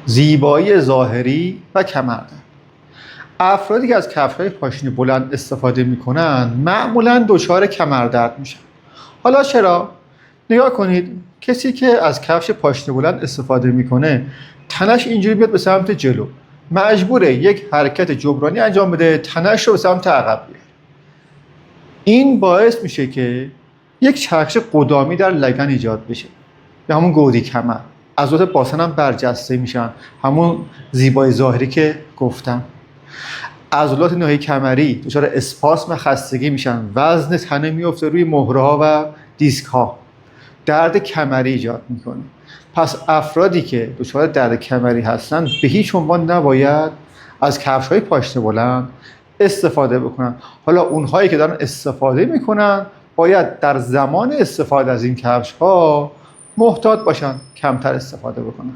زیبایی ظاهری و کمردرد. افرادی که از کفش‌های پاشنه بلند استفاده می‌کنن معمولاً دچار کمردرد میشن. حالا چرا؟ نگاه کنید، کسی که از کفش پاشنه بلند استفاده میکنه تنش اینجوری بیاد به سمت جلو، مجبوره یک حرکت جبرانی انجام بده، تنش رو به سمت عقب بیاره. این باعث میشه که یک چرخش قدامی در لگن ایجاد بشه، به همون گودی کمر. عضلات باسن هم برجسته میشن، همون زیبایی ظاهری که گفتم. عضلات ناحیه کمری دچار اسپاسم خستگی میشن، وزن تنه میفته روی مهره ها و دیسک ها، درد کمری ایجاد میکنه. پس افرادی که دچار درد کمری هستن به هیچ عنوان نباید از کفش‌های پاشنه بلند استفاده بکنن. حالا اونهایی که دارن استفاده میکنن باید در زمان استفاده از این کفش‌ها محتاط باشن، کمتر استفاده بکنن.